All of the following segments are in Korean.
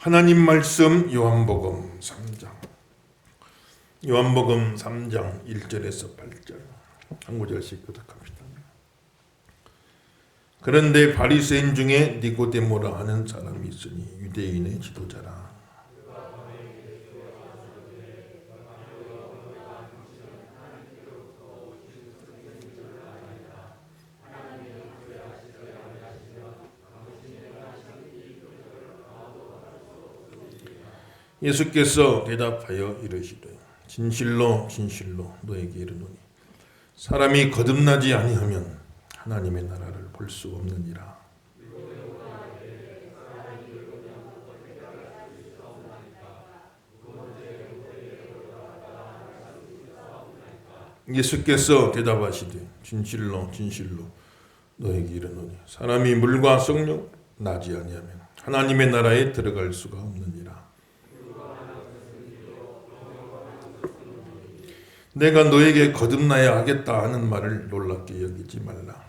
하나님 말씀 요한복음 3장 1절에서 8절 한 구절씩 교독합니다. 그런데 바리새인 중에 니고데모라 하는 사람이 있으니 유대인의 지도자라. 예수께서 대답하여 이르시되 진실로 진실로 너에게 이르노니 사람이 거듭나지 아니하면 하나님의 나라를 볼 수 없느니라. 예수께서 대답하시되 진실로 진실로 너에게 이르노니 사람이 물과 성령 나지 아니하면 하나님의 나라에 들어갈 수가 없느니라. 내가 너에게 거듭나야 하겠다 하는 말을 놀랍게 여기지 말라.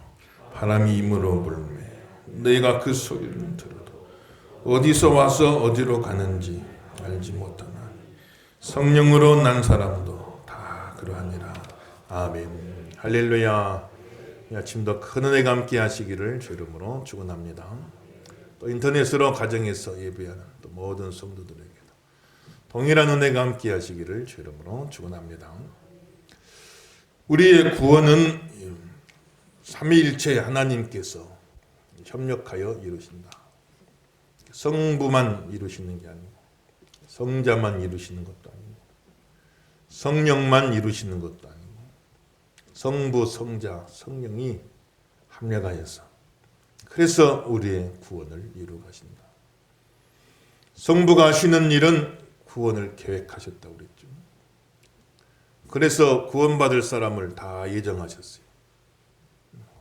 바람이 임으로 불매 너희가 그 소리를 들어도 어디서 와서 어디로 가는지 알지 못하나 성령으로 난 사람도 다 그러하니라. 아멘. 할렐루야. 이 아침도 큰 은혜가 함께 하시기를 주 이름으로 축원합니다. 또 인터넷으로 가정에서 예배하는 또 모든 성도들에게도 동일한 은혜가 함께 하시기를 주 이름으로 축원합니다. 우리의 구원은 삼위일체 하나님께서 협력하여 이루신다. 성부만 이루시는 게 아니고 성자만 이루시는 것도 아니고 성령만 이루시는 것도 아니고 성부, 성자, 성령이 합력하여서 그래서 우리의 구원을 이루어 가신다. 성부가 하시는 일은 구원을 계획하셨다고 그랬죠. 그래서 구원받을 사람을 다 예정하셨어요.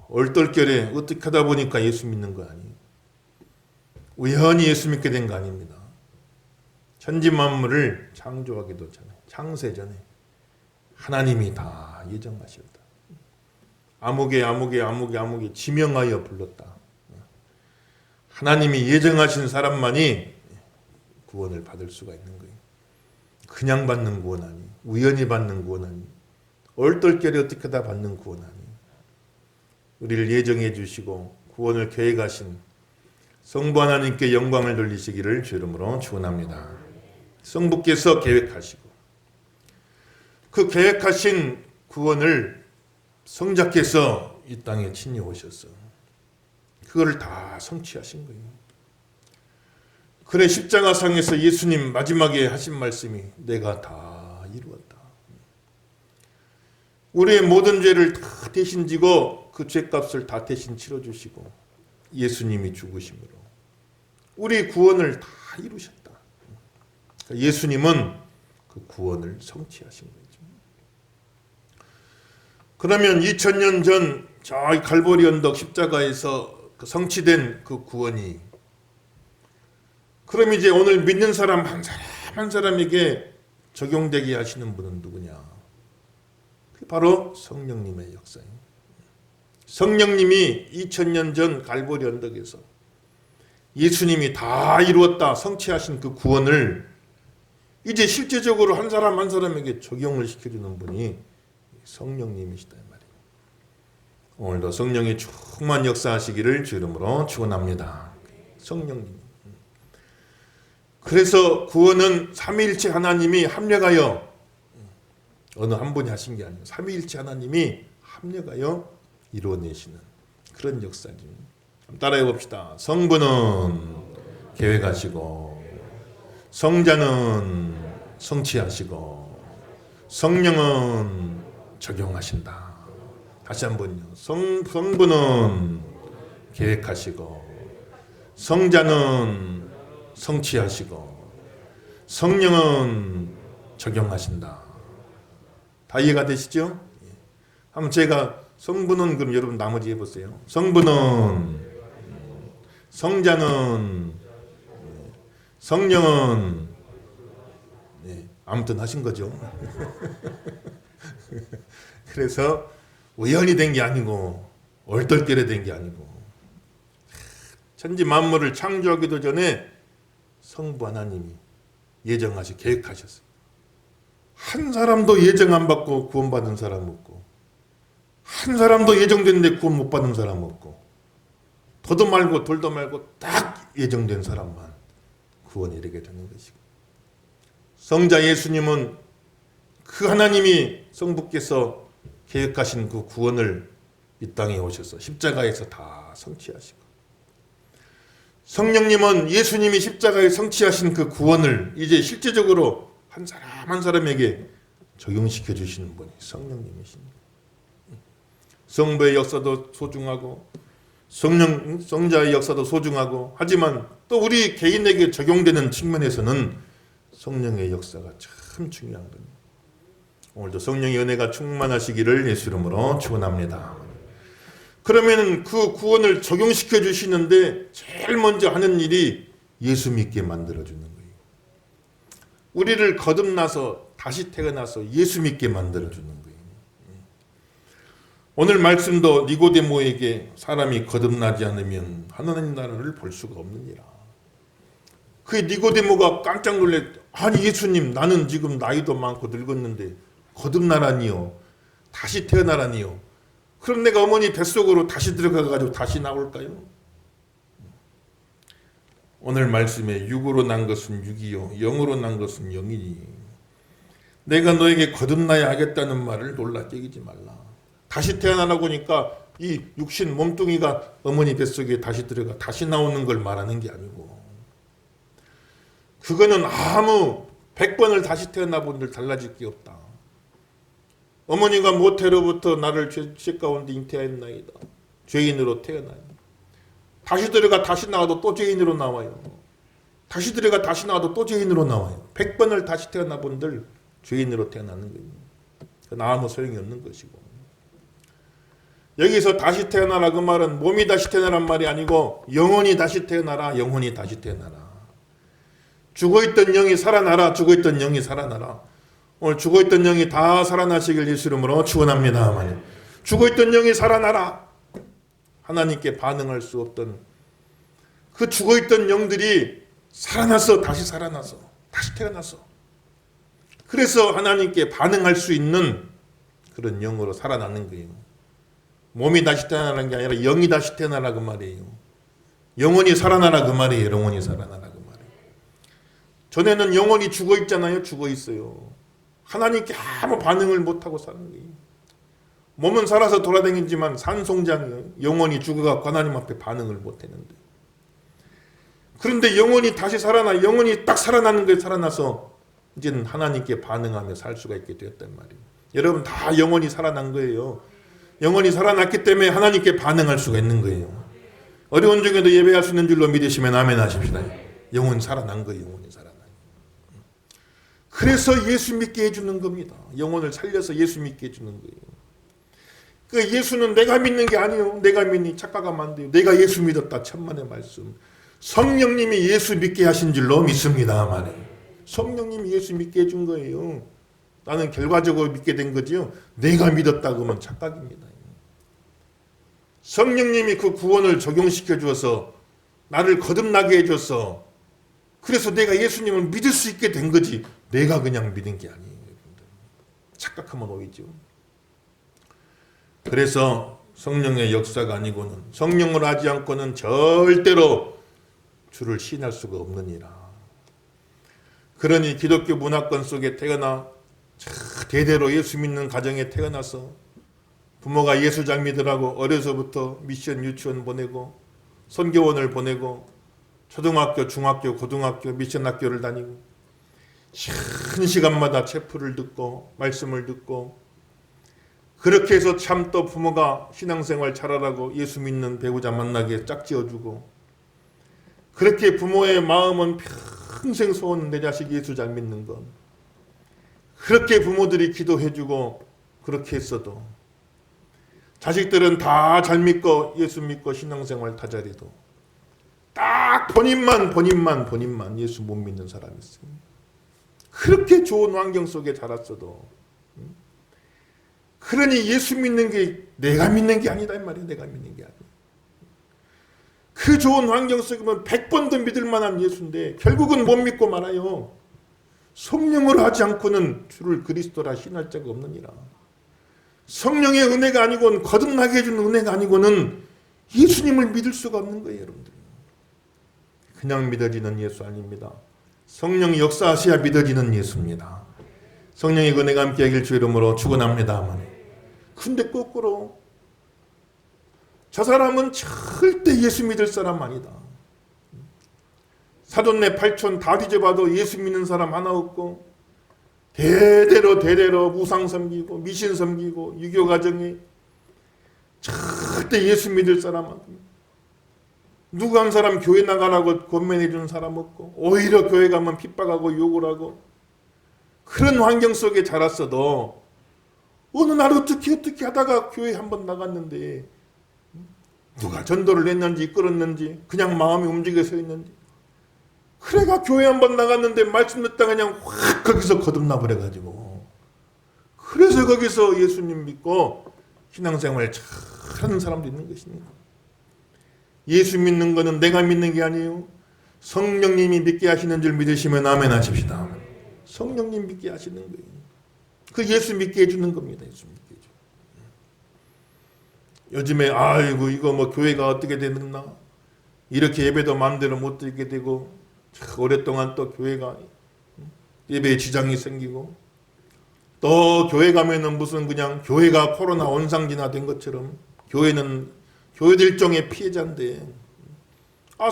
얼떨결에 어떻게 하다 보니까 예수 믿는 거 아니에요. 우연히 예수 믿게 된 거 아닙니다. 천지 만물을 창조하기도 전에, 창세 전에 하나님이 다 예정하셨다. 아무개 지명하여 불렀다. 하나님이 예정하신 사람만이 구원을 받을 수가 있는 거예요. 그냥 받는 구원 아니에요. 우연히 받는 구원 아니에요. 얼떨결에 어떻게 하다 받는 구원 아니에요. 우리를 예정해 주시고 구원을 계획하신 성부 하나님께 영광을 돌리시기를 주 이름으로 축원합니다. 성부께서 계획하시고 그 계획하신 구원을 성자께서 이 땅에 친히 오셔서 그거를 다 성취하신 거예요. 그래 십자가상에서 예수님 마지막에 하신 말씀이 내가 다 이루었다. 우리의 모든 죄를 다 대신 지고 그 죄값을 다 대신 치러주시고 예수님이 죽으심으로 우리 구원을 다 이루셨다. 예수님은 그 구원을 성취하신 거죠. 그러면 2000년 전 저 갈보리 언덕 십자가에서 성취된 그 구원이 그럼 이제 오늘 믿는 사람 한 사람 한 사람에게 적용되게 하시는 분은 누구냐? 바로 성령님의 역사예요. 성령님이 2000년 전 갈보리 언덕에서 예수님이 다 이루었다 성취하신 그 구원을 이제 실제적으로 한 사람 한 사람에게 적용을 시켜주는 분이 성령님이시다 이 말이에요. 오늘도 성령이 충만 역사하시기를 주 이름으로 축원합니다. 성령님. 그래서 구원은 삼위일체 하나님이 합력하여 어느 한 분이 하신 게 아니에요. 삼위일체 하나님이 합력하여 이루어내시는 그런 역사죠. 따라해 봅시다. 성부는 계획하시고 성자는 성취하시고 성령은 적용하신다. 다시 한번요. 성부는 계획하시고 성자는 성취하시고 성령은 적용하신다. 다 이해가 되시죠? 한번 제가 성부는 그럼 여러분 나머지 해보세요. 성부는 성자는 성령은 아무튼 하신 거죠. 그래서 우연히 된 게 아니고 얼떨결에 된 게 아니고 천지 만물을 창조하기도 전에 성부 하나님이 예정하시 계획하셨어요. 한 사람도 예정 안 받고 구원받은 사람 없고, 한 사람도 예정됐는데 구원 못 받은 사람 없고, 더도 말고 덜도 말고 딱 예정된 사람만 구원에 이르게 되는 것이고, 성자 예수님은 그 하나님이 성부께서 계획하신 그 구원을 이 땅에 오셔서 십자가에서 다 성취하시고, 성령님은 예수님이 십자가에 성취하신 그 구원을 이제 실제적으로 한 사람 한 사람에게 적용시켜 주시는 분이 성령님이십니다. 성부의 역사도 소중하고 성자의 역사도 소중하고, 하지만 또 우리 개인에게 적용되는 측면에서는 성령의 역사가 참 중요한 겁니다. 오늘도 성령의 은혜가 충만하시기를 예수 이름으로 축원합니다. 그러면 그 구원을 적용시켜 주시는데 제일 먼저 하는 일이 예수 믿게 만들어 주는 거예요. 우리를 거듭나서 다시 태어나서 예수 믿게 만들어 주는 거예요. 오늘 말씀도 니고데모에게 사람이 거듭나지 않으면 하나님 나라를 볼 수가 없느니라. 그 니고데모가 깜짝 놀래, 아니 예수님, 나는 지금 나이도 많고 늙었는데 거듭나라니요, 다시 태어나라니요, 그럼 내가 어머니 뱃속으로 다시 들어가가지고 다시 나올까요? 오늘 말씀에 육으로 난 것은 육이요 영으로 난 것은 영이니 내가 너에게 거듭나야 하겠다는 말을 놀랍게 여기지 말라. 다시 태어나라고 하니까 이 육신 몸뚱이가 어머니 뱃속에 다시 들어가 다시 나오는 걸 말하는 게 아니고, 그거는 아무 100번을 다시 태어나 본들 달라질 게 없다. 어머니가 모태로부터 나를 죄 가운데 잉태하였나이다. 죄인으로 태어나요. 다시 들어가 다시 나와도 또 죄인으로 나와요. 다시 들어가 다시 나와도 또 죄인으로 나와요. 100번을 다시 태어나 본들 죄인으로 태어나는 거예요. 그건 아무 소용이 없는 것이고, 여기서 다시 태어나라 그 말은 몸이 다시 태어나란 말이 아니고 영혼이 다시 태어나라, 영혼이 다시 태어나라. 죽어있던 영이 살아나라, 죽어있던 영이 살아나라. 오늘 죽어있던 영이 다 살아나시길 예수 이름으로 축원합니다. 죽어있던 영이 살아나라. 하나님께 반응할 수 없던 그 죽어있던 영들이 살아나서 다시 살아나서 다시 태어나서, 그래서 하나님께 반응할 수 있는 그런 영으로 살아나는 거예요. 몸이 다시 태어나는 게 아니라 영이 다시 태어나라 그 말이에요. 영혼이 살아나라 그 말이에요. 영혼이 살아나라 그 말이에요. 전에는 영혼이 죽어있잖아요. 죽어있어요. 하나님께 아무 반응을 못하고 사는 거예요. 몸은 살아서 돌아다니지만 산송장이에요. 영혼이 죽어가고 하나님 앞에 반응을 못했는데, 그런데 영혼이 다시 살아나, 영혼이 딱 살아나는 거에 살아나서 이제는 하나님께 반응하며 살 수가 있게 되었단 말이에요. 여러분 다 영혼이 살아난 거예요. 영혼이 살아났기 때문에 하나님께 반응할 수가 있는 거예요. 어려운 중에도 예배할 수 있는 줄로 믿으시면 아멘 하십시다. 영혼이 살아난 거예요. 영혼이 살아난. 그래서 예수 믿게 해주는 겁니다. 영혼을 살려서 예수 믿게 해주는 거예요. 그 예수는 내가 믿는 게 아니에요. 내가 믿니 착각하면 안 돼요. 내가 예수 믿었다. 천만의 말씀. 성령님이 예수 믿게 하신 줄로 믿습니다. 말이에요. 성령님이 예수 믿게 해준 거예요. 나는 결과적으로 믿게 된 거지요. 내가 믿었다 그러면 착각입니다. 성령님이 그 구원을 적용시켜 주어서 나를 거듭나게 해줘서, 그래서 내가 예수님을 믿을 수 있게 된 거지, 내가 그냥 믿은 게 아니에요. 착각하면 오이죠. 그래서 성령의 역사가 아니고는, 성령을 하지 않고는 절대로 주를 시인할 수가 없느니라. 그러니 기독교 문화권 속에 태어나 대대로 예수 믿는 가정에 태어나서 부모가 예수장미들하고 어려서부터 미션 유치원 보내고 선교원을 보내고 초등학교, 중학교, 고등학교, 미션 학교를 다니고 한 시간마다 체프를 듣고 말씀을 듣고, 그렇게 해서 참 또 부모가 신앙생활 잘하라고 예수 믿는 배우자 만나게 짝지어주고, 그렇게 부모의 마음은 평생 소원, 내 자식 예수 잘 믿는 것. 그렇게 부모들이 기도해주고 그렇게 했어도 자식들은 다 잘 믿고 예수 믿고 신앙생활 다 잘해도 딱 본인만 예수 못 믿는 사람이 있어요. 그렇게 좋은 환경 속에 자랐어도. 그러니 예수 믿는 게 내가 믿는 게 아니다 이 말이에요. 내가 믿는 게 아니에요. 그 좋은 환경 속이면 100번도 믿을 만한 예수인데 결국은 못 믿고 말아요. 성령으로 하지 않고는 주를 그리스도라 신할 자가 없느니라. 성령의 은혜가 아니고는 거듭나게 해주는 은혜가 아니고는 예수님을 믿을 수가 없는 거예요, 여러분들. 그냥 믿어지는 예수 아닙니다. 성령이 역사하셔야 믿어지는 예수입니다. 성령의 은혜가 함께하길 주 이름으로 축원합니다만. 근데 거꾸로 저 사람은 절대 예수 믿을 사람 아니다. 사돈네 팔촌 다 뒤져봐도 예수 믿는 사람 하나 없고 대대로 우상 섬기고 미신 섬기고 유교 가정에 절대 예수 믿을 사람 없고 누구 한 사람 교회 나가라고 권면해 주는 사람 없고 오히려 교회 가면 핍박하고 욕을 하고 그런 환경 속에 자랐어도 어느 날 어떻게 하다가 교회 한번 나갔는데 누가 전도를 했는지 이끌었는지 그냥 마음이 움직여서 있는지 그래가 교회 한번 나갔는데 말씀 듣다 그냥 확 거기서 거듭나 버려가지고 그래서 거기서 예수님 믿고 신앙생활 잘하는 사람도 있는 것입니다. 예수 믿는 것은 내가 믿는 게 아니에요. 성령님이 믿게 하시는 줄 믿으시면 아멘 하십시다. 성령님 믿게 하시는 거예요. 그 예수 믿게 해주는 겁니다. 예수 믿게 해줘. 요즘에 아이고 이거 뭐 교회가 어떻게 되는나 이렇게 예배도 마음대로 못 드리게 되고 오랫동안 또 교회가 예배에 지장이 생기고 또 교회 가면은 무슨 그냥 교회가 코로나 원상진화된 것처럼 교회들 일종의 피해자인데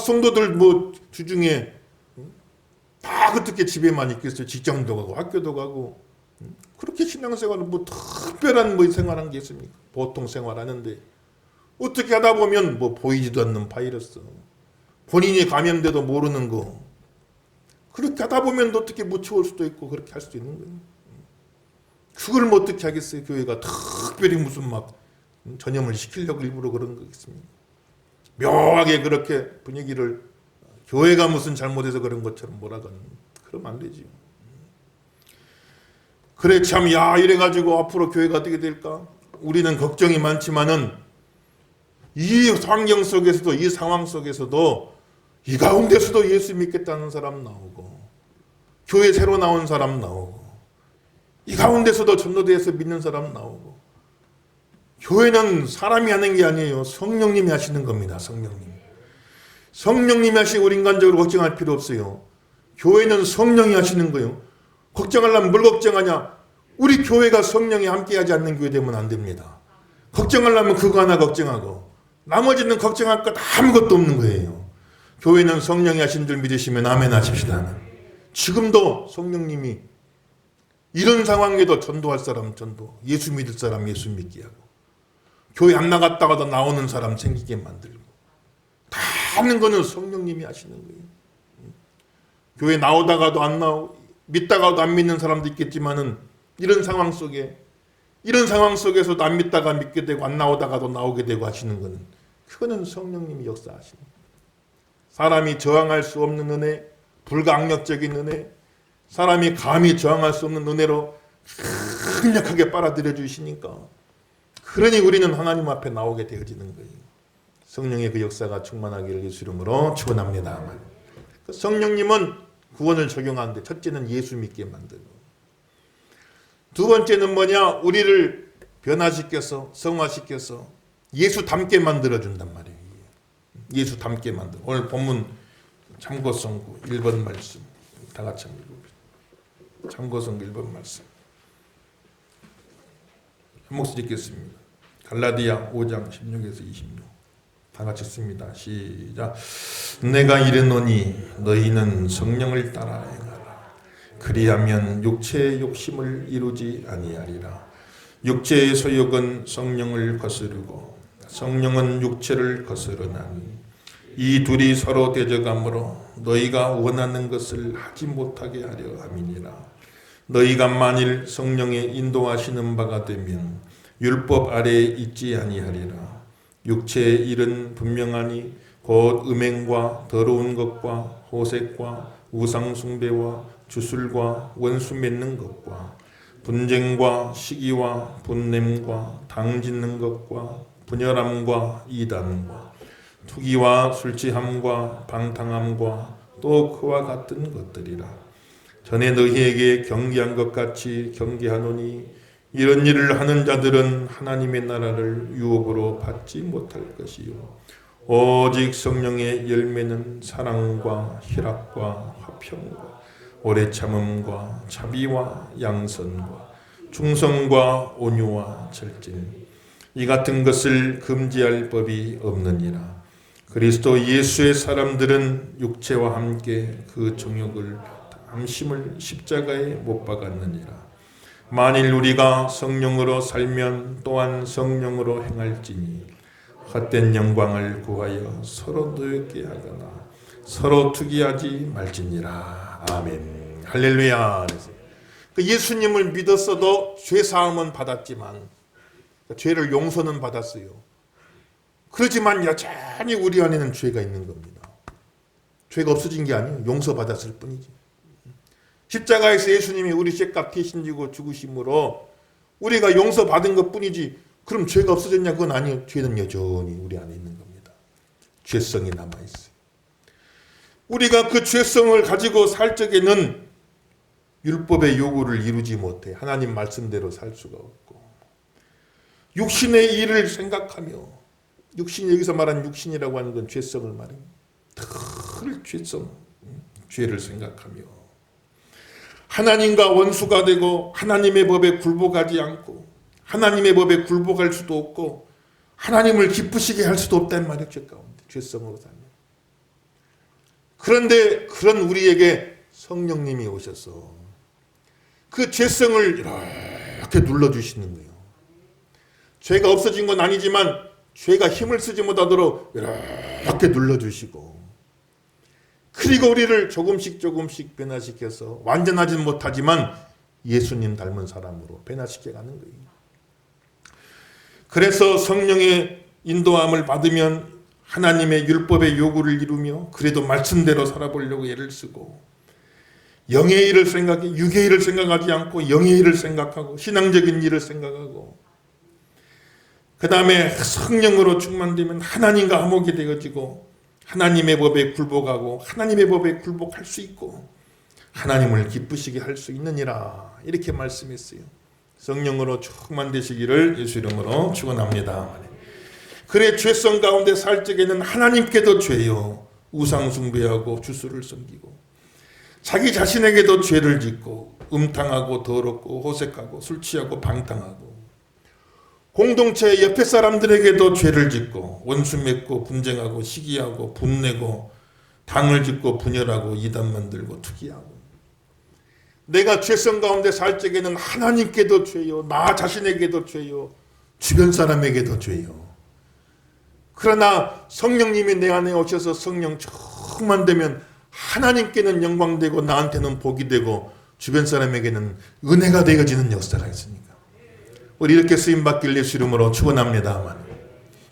성도들 뭐 주중에 다 어떻게 집에만 있겠어요. 직장도 가고 학교도 가고 그렇게 신앙생활은 뭐 특별한 뭐 생활한 게 있습니까? 보통 생활하는데 어떻게 하다 보면 뭐 보이지도 않는 바이러스 본인이 감염돼도 모르는 거 그렇게 하다 보면 어떻게 묻혀올 수도 있고 그렇게 할 수도 있는 거예요. 그걸 뭐 어떻게 하겠어요. 교회가 특별히 무슨 막 전염을 시키려고 일부러 그런 거겠습니까? 묘하게 그렇게 분위기를 교회가 무슨 잘못해서 그런 것처럼 몰아가는 그러면 안 되지. 그래 참 이래가지고 앞으로 교회가 어떻게 될까? 우리는 걱정이 많지만은 이 환경 속에서도 이 상황 속에서도 이 가운데서도 예수 믿겠다는 사람 나오고 교회 새로 나온 사람 나오고 이 가운데서도 전도대에서 믿는 사람 나오고 교회는 사람이 하는 게 아니에요. 성령님이 하시는 겁니다. 성령님이 하시고 우리 인간적으로 걱정할 필요 없어요. 교회는 성령이 하시는 거예요. 걱정하려면 뭘 걱정하냐? 우리 교회가 성령이 함께하지 않는 교회 되면 안 됩니다. 걱정하려면 그거 하나 걱정하고 나머지는 걱정할 것 아무것도 없는 거예요. 교회는 성령이 하신 줄 믿으시면 아멘 하십시다. 지금도 성령님이 이런 상황에도 전도할 사람 전도, 예수 믿을 사람 예수 믿게 하고 교회 안 나갔다가도 나오는 사람 생기게 만들고 다 하는 거는 성령님이 하시는 거예요. 교회 나오다가도 안 나오고 믿다가도 안 믿는 사람도 있겠지만은 이런 상황 속에서도 안 믿다가 믿게 되고 안 나오다가도 나오게 되고 하시는 거는 그거는 성령님이 역사하시는 거예요. 사람이 저항할 수 없는 은혜, 불가항력적인 은혜, 사람이 감히 저항할 수 없는 은혜로 강력하게 빨아들여 주시니까 그러니 우리는 하나님 앞에 나오게 되어지는 거예요. 성령의 그 역사가 충만하기를 예수 이름으로 축원합니다. 성령님은 구원을 적용하는데 첫째는 예수 믿게 만들고 두 번째는 뭐냐? 우리를 변화시켜서 성화시켜서 예수 닮게 만들어준단 말이에요. 예수 닮게 만들어. 오늘 본문 참고성구 1번 말씀 다 같이 한번 읽어봅시다. 참고성구 1번 말씀 한 목소리 읽겠습니다. 갈라디아 5장 16에서 26 다 같이 씁니다. 시작. 내가 이르노니 너희는 성령을 따라 행하라. 그리하면 육체의 욕심을 이루지 아니하리라. 육체의 소욕은 성령을 거스르고 성령은 육체를 거스르나니 이 둘이 서로 대적하므로 너희가 원하는 것을 하지 못하게 하려 함이니라. 너희가 만일 성령의 인도하시는 바가 되면 율법 아래에 있지 아니하리라. 육체의 일은 분명하니 곧 음행과 더러운 것과 호색과 우상 숭배와 주술과 원수 맺는 것과 분쟁과 시기와 분냄과 당 짓는 것과 분열함과 이단과 투기와 술취함과 방탕함과 또 그와 같은 것들이라. 전에 너희에게 경계한 것 같이 경계하노니 이런 일을 하는 자들은 하나님의 나라를 유업으로 받지 못할 것이요 오직 성령의 열매는 사랑과 희락과 화평과 오래 참음과 자비와 양선과 충성과 온유와 절제니 이 같은 것을 금지할 법이 없느니라. 그리스도 예수의 사람들은 육체와 함께 그 정욕을 담심을 십자가에 못 박았느니라. 만일 우리가 성령으로 살면 또한 성령으로 행할지니 헛된 영광을 구하여 서로 노엽게 하거나 서로 투기하지 말지니라. 아멘. 할렐루야. 예수님을 믿었어도 죄사함은 받았지만 죄를 용서는 받았어요. 그렇지만 여전히 우리 안에는 죄가 있는 겁니다. 죄가 없어진 게 아니에요. 용서받았을 뿐이지. 십자가에서 예수님이 우리 죄값 대신 지고 죽으심으로 우리가 용서받은 것 뿐이지 그럼 죄가 없어졌냐? 그건 아니에요. 죄는 여전히 우리 안에 있는 겁니다. 죄성이 남아있어요. 우리가 그 죄성을 가지고 살 적에는 율법의 요구를 이루지 못해 하나님 말씀대로 살 수가 없고 육신의 일을 생각하며 육신 여기서 말하는 육신이라고 하는 건 죄성을 말합니다. 늘 죄성, 죄를 생각하며 하나님과 원수가 되고 하나님의 법에 굴복하지 않고 하나님의 법에 굴복할 수도 없고 하나님을 기쁘시게 할 수도 없단 말이에요. 죄 가운데 죄성으로 살면. 그런데 그런 우리에게 성령님이 오셔서 그 죄성을 이렇게 눌러주시는 거예요. 죄가 없어진 건 아니지만 죄가 힘을 쓰지 못하도록 이렇게 눌러주시고 그리고 우리를 조금씩 변화시켜서 완전하지는 못하지만 예수님 닮은 사람으로 변화시켜가는 거예요. 그래서 성령의 인도함을 받으면 하나님의 율법의 요구를 이루며 그래도 말씀대로 살아보려고 애를 쓰고 영의 일을 생각해 육의 일을 생각하지 않고 영의 일을 생각하고 신앙적인 일을 생각하고 그 다음에 성령으로 충만되면 하나님과 화목이 되어지고 하나님의 법에 굴복하고 하나님의 법에 굴복할 수 있고 하나님을 기쁘시게 할 수 있느니라 이렇게 말씀했어요. 성령으로 충만되시기를 예수 이름으로 축원합니다. 그래 죄성 가운데 살 적에는 하나님께도 죄요 우상 숭배하고 주수를 섬기고 자기 자신에게도 죄를 짓고 음탕하고 더럽고 호색하고 술 취하고 방탕하고 공동체 옆에 사람들에게도 죄를 짓고 원수 맺고 분쟁하고 시기하고 분내고 당을 짓고 분열하고 이단 만들고 투기하고 내가 죄성 가운데 살 적에는 하나님께도 죄요 나 자신에게도 죄요 주변 사람에게도 죄요. 그러나 성령님이 내 안에 오셔서 성령 충만되면 하나님께는 영광되고 나한테는 복이 되고 주변 사람에게는 은혜가 되어지는 역사가 있으니까 우리 이렇게 쓰임받길 예수 이름으로 축원합니다만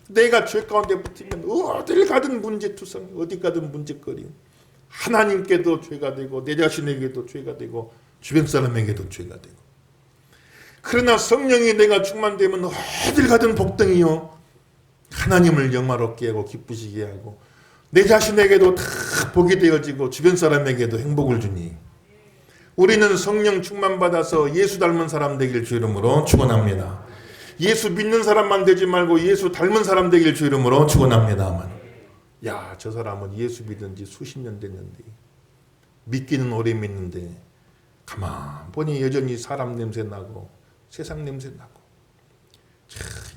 내가 죄 가운데 붙으면 어딜 가든 문제투성 어디 가든 문제거리 하나님께도 죄가 되고 내 자신에게도 죄가 되고 주변 사람에게도 죄가 되고 그러나 성령이 내가 충만되면 어딜 가든 복등이요 하나님을 영화롭게 하고 기쁘시게 하고 내 자신에게도 다 복이 되어지고 주변 사람에게도 행복을 주니 우리는 성령 충만받아서 예수 닮은 사람 되길 주 이름으로 축원합니다. 예수 믿는 사람만 되지 말고 예수 닮은 사람 되길 주 이름으로 축원합니다만 야, 저 사람은 예수 믿은 지 수십 년 됐는데 믿기는 오래 믿는데 가만 보니 여전히 사람 냄새 나고 세상 냄새 나고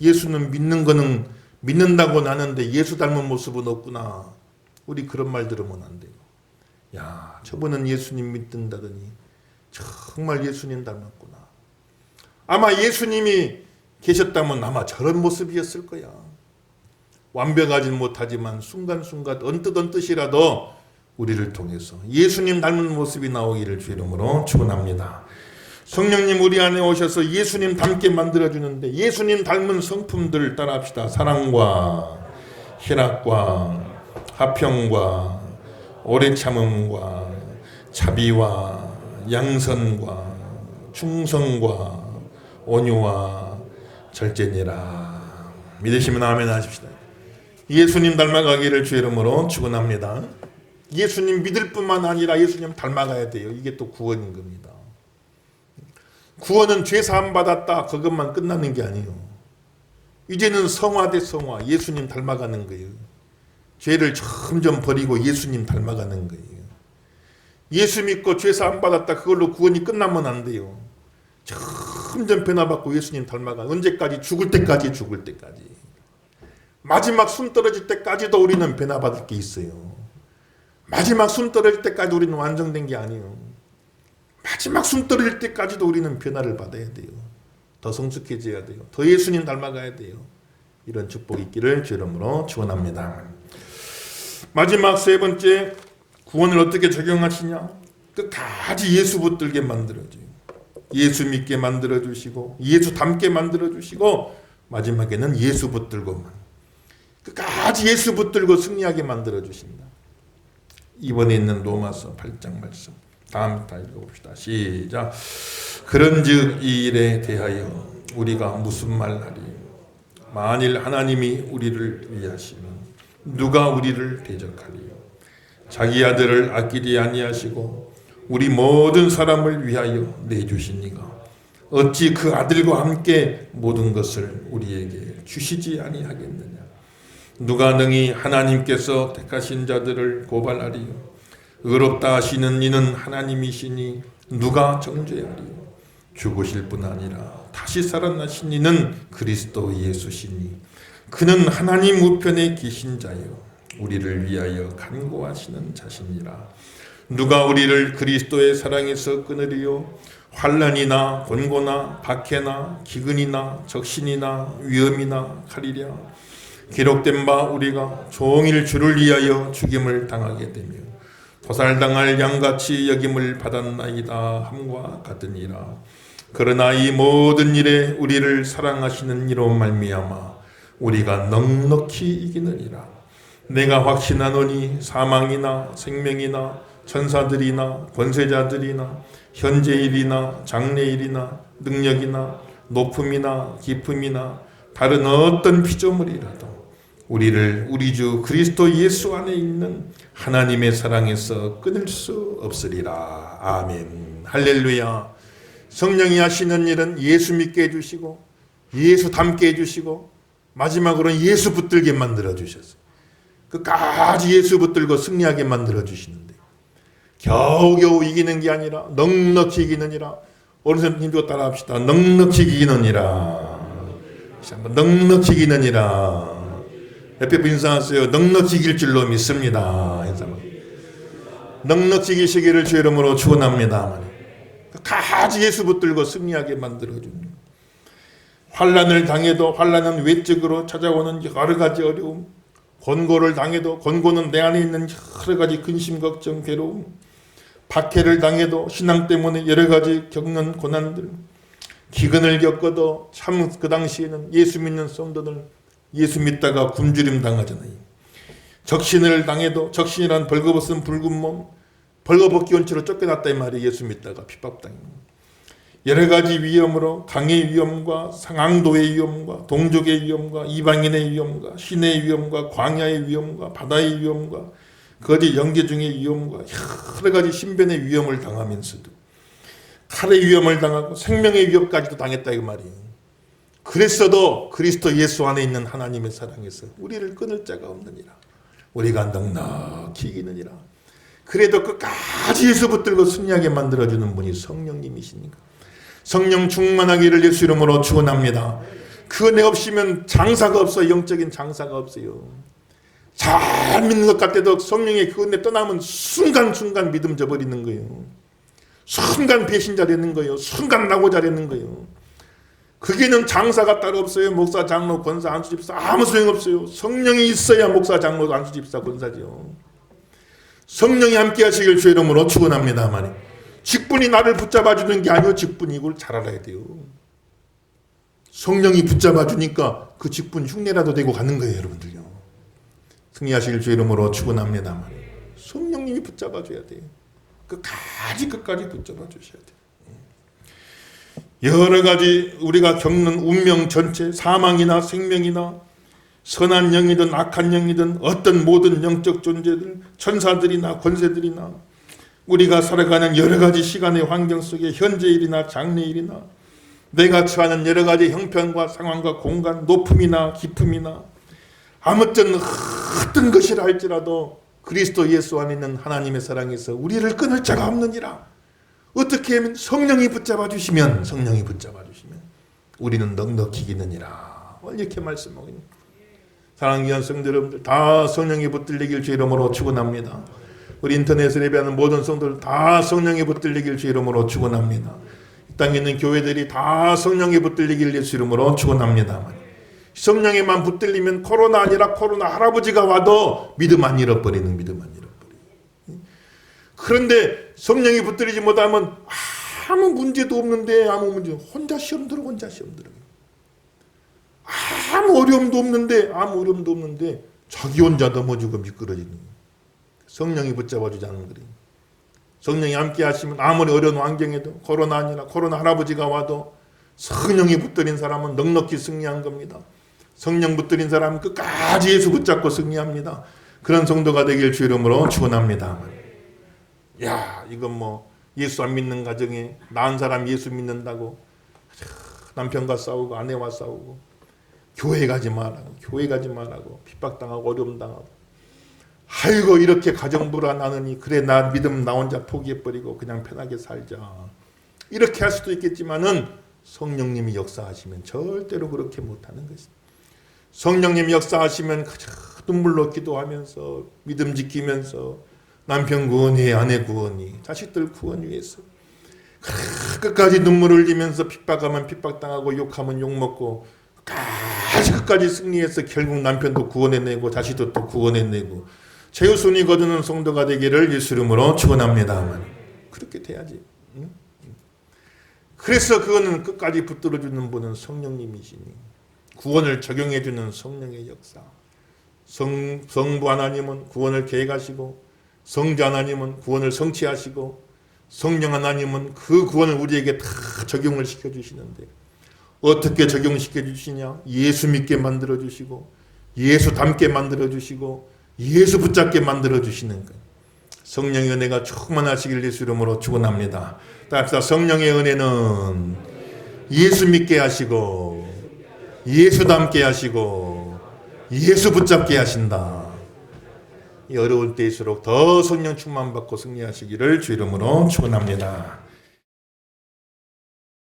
예수는 믿는 거는 믿는다고 나는데 예수 닮은 모습은 없구나. 우리 그런 말 들으면 안 돼요. 야, 저분은 예수님 믿는다더니 정말 예수님 닮았구나. 아마 예수님이 계셨다면 아마 저런 모습이었을 거야. 완벽하진 못하지만 순간순간 언뜻이라도 우리를 통해서 예수님 닮은 모습이 나오기를 주 이름으로 축원합니다. 성령님 우리 안에 오셔서 예수님 닮게 만들어주는데 예수님 닮은 성품들 따라합시다. 사랑과 희락과 화평과 오래 참음과 자비와 양선과 충성과 온유와 절제니라. 믿으시면 아멘 하십시다. 예수님 닮아가기를 주 이름으로 축원합니다. 예수님 믿을 뿐만 아니라 예수님 닮아가야 돼요. 이게 또 구원인 겁니다. 구원은 죄 사함 받았다 그것만 끝나는 게 아니에요. 이제는 성화 대 성화, 예수님 닮아가는 거예요. 죄를 점점 버리고 예수님 닮아가는 거예요. 예수 믿고 죄 사함 받았다 그걸로 구원이 끝나면 안 돼요. 점점 변화받고 예수님 닮아가. 언제까지? 죽을 때까지. 마지막 숨 떨어질 때까지도 우리는 변화받을 게 있어요. 마지막 숨 떨어질 때까지 우리는 완성된 게 아니에요. 마지막 숨 떨어질 때까지도 우리는 변화를 받아야 돼요. 더 성숙해져야 돼요. 더 예수님 닮아가야 돼요. 이런 축복이 있기를 주 이름으로 축원합니다. 마지막 세 번째, 구원을 어떻게 적용하시냐? 끝까지 예수 붙들게 만들어줘요. 예수 믿게 만들어주시고 예수 닮게 만들어주시고 마지막에는 예수 붙들고만 끝까지 예수 붙들고 승리하게 만들어주신다. 이번에 있는 로마서 8장 말씀 다음 다 읽어봅시다. 시작. 그런즉 이 일에 대하여 우리가 무슨 말하리? 만일 하나님이 우리를 위하시면 누가 우리를 대적하리요? 자기 아들을 아끼지 아니하시고 우리 모든 사람을 위하여 내주시니가 어찌 그 아들과 함께 모든 것을 우리에게 주시지 아니하겠느냐? 누가 능히 하나님께서 택하신 자들을 고발하리요? 의롭다 하시는 이는 하나님이시니 누가 정죄하리요? 죽으실 뿐 아니라 다시 살아나신 이는 그리스도 예수시니 그는 하나님 우편에 계신 자요 우리를 위하여 간구하시는 자시니라. 누가 우리를 그리스도의 사랑에서 끊으리요? 환난이나 곤고나 박해나 기근이나 적신이나 위험이나 칼이랴. 기록된 바 우리가 종일 주를 위하여 죽임을 당하게 되며 도살당할 양같이 여김을 받았나이다 함과 같으니라. 그러나 이 모든 일에 우리를 사랑하시는 이로 말미암아 우리가 넉넉히 이기느니라. 내가 확신하노니 사망이나 생명이나 천사들이나 권세자들이나 현재일이나 장래일이나 능력이나 높음이나 깊음이나 다른 어떤 피조물이라도 우리를 우리 주 그리스도 예수 안에 있는 하나님의 사랑에서 끊을 수 없으리라. 아멘. 할렐루야. 성령이 하시는 일은 예수 믿게 해주시고 예수 닮게 해주시고 마지막으로는 예수 붙들게 만들어 주셨어요. 끝까지 예수 붙들고 승리하게 만들어 주시는데 겨우겨우 이기는 게 아니라 넉넉히 이기느니라. 어르신 힘주고 따라합시다. 넉넉히 이기느니라. 한번 넉넉히 이기느니라. 옆에 분 인사하세요. 넉넉히 이길 줄로 믿습니다. 넉넉히 이기시기를 주 이름으로 축원합니다. 끝까지 예수 붙들고 승리하게 만들어줍니다. 환난을 당해도 환난은 외적으로 찾아오는 여러 가지 어려움, 권고를 당해도 권고는 내 안에 있는 여러 가지 근심, 걱정, 괴로움, 박해를 당해도 신앙 때문에 여러 가지 겪는 고난들, 기근을 겪어도 참 그 당시에는 예수 믿는 성도들 예수 믿다가 굶주림 당하잖아요. 적신을 당해도 적신이란 벌거벗은 붉은 몸, 벌거벗기 원치로 쫓겨났다 이 말이에요. 예수 믿다가 핍박당해요. 여러 가지 위험으로 강의 위험과 상황도의 위험과 동족의 위험과 이방인의 위험과 신의 위험과 광야의 위험과 바다의 위험과 거짓 영계 중의 위험과 여러 가지 신변의 위험을 당하면서도 칼의 위험을 당하고 생명의 위협까지도 당했다 이 말이에요. 그랬어도 그리스도 예수 안에 있는 하나님의 사랑에서 우리를 끊을 자가 없느니라. 우리가 넉넉히 이기느니라. 그래도 끝까지 예수 붙들고 승리하게 만들어주는 분이 성령님이시니까 성령 충만하기를 예수 이름으로 축원합니다. 그 은혜 없이면 장사가 없어요. 영적인 장사가 없어요. 잘 믿는 것 같아도 성령의 그 은혜 떠나면 순간순간 믿음 져버리는 거예요. 순간 배신자 되는 거예요. 순간 낙오자 되는 거예요. 그게는 장사가 따로 없어요. 목사, 장로, 권사, 안수집사 아무 소용없어요. 성령이 있어야 목사, 장로, 안수집사, 권사죠. 성령이 함께 하시길 주 이름으로 축원합니다. 하나님. 직분이 나를 붙잡아 주는 게 아니요. 직분이 이걸 잘 알아야 돼요. 성령이 붙잡아 주니까 그 직분 흉내라도 되고 가는 거예요. 여러분들요. 승리하시길 주 이름으로 축원합니다. 하나님. 성령님이 붙잡아 줘야 돼요. 끝까지 붙잡아 주셔야 돼요. 여러 가지 우리가 겪는 운명 전체, 사망이나 생명이나 선한 영이든 악한 영이든 어떤 모든 영적 존재들, 천사들이나 권세들이나 우리가 살아가는 여러 가지 시간의 환경 속에 현재일이나 장래일이나 내가 처하는 여러 가지 형편과 상황과 공간, 높음이나 깊음이나 아무튼 어떤 것이라 할지라도 그리스도 예수 안에 있는 하나님의 사랑에서 우리를 끊을 자가 없느니라. 어떻게 하면 성령이 붙잡아 주시면 우리는 넉넉히 이기느니라. 이렇게 말씀하고 있는 사랑하는 귀한 성도 여러분들, 다 성령이 붙들리길 주 이름으로 축원합니다. 우리 인터넷을 예배하는 모든 성도들 다 성령이 붙들리길 주 이름으로 축원합니다. 이 땅에 있는 교회들이 다 성령이 붙들리길 예수 이름으로 축원합니다. 성령에만 붙들리면 코로나 아니라 코로나 할아버지가 와도 믿음 안 잃어버리는 믿음 안 잃어버리는. 그런데 성령이 붙들리지 못하면 아무 문제도 없는데 혼자 시험 들어 아무 어려움도 없는데 자기 혼자 넘어지고 미끄러지는 거예요. 성령이 붙잡아주지 않는 거예요. 성령이 함께 하시면 아무리 어려운 환경에도 코로나 아니라 코로나 할아버지가 와도 성령이 붙들린 사람은 넉넉히 승리한 겁니다. 성령 붙들린 사람은 끝까지 예수 붙잡고 승리합니다. 그런 성도가 되길 주 이름으로 축원합니다. 야, 이건 예수 안 믿는 가정에 낳은 사람 예수 믿는다고 남편과 싸우고 아내와 싸우고 교회 가지 말라고 핍박당하고 어려움 당하고 아이고 이렇게 가정 불안하느니 그래 나 믿음 나 혼자 포기해버리고 그냥 편하게 살자 이렇게 할 수도 있겠지만은 성령님이 역사하시면 절대로 그렇게 못하는 것입니다. 성령님이 역사하시면 눈물로 기도하면서 믿음 지키면서 남편 구원해 아내 구원이 자식들 구원 위해서 끝까지 눈물 흘리면서 핍박하면 핍박당하고 욕하면 욕먹고 끝까지 승리해서 결국 남편도 구원해내고 자식도 또 구원해내고 최우순위 거두는 성도가 되기를 예수 이름으로 축원합니다. 그렇게 돼야지. 응? 그래서 그거는 끝까지 붙들어주는 분은 성령님이시니 구원을 적용해주는 성령의 역사. 성부 하나님은 구원을 계획하시고 성자 하나님은 구원을 성취하시고 성령 하나님은 그 구원을 우리에게 다 적용을 시켜주시는데 어떻게 적용시켜 주시냐? 예수 믿게 만들어 주시고 예수 닮게 만들어 주시고 예수 붙잡게 만들어 주시는 거예요. 성령의 은혜가 충만하시길 예수 이름으로 축원합니다. 따라서 성령의 은혜는 예수 믿게 하시고 예수 닮게 하시고 예수 붙잡게 하신다. 이 어려울 때일수록 더 성령 충만 받고 승리하시기를 주 이름으로 축원합니다.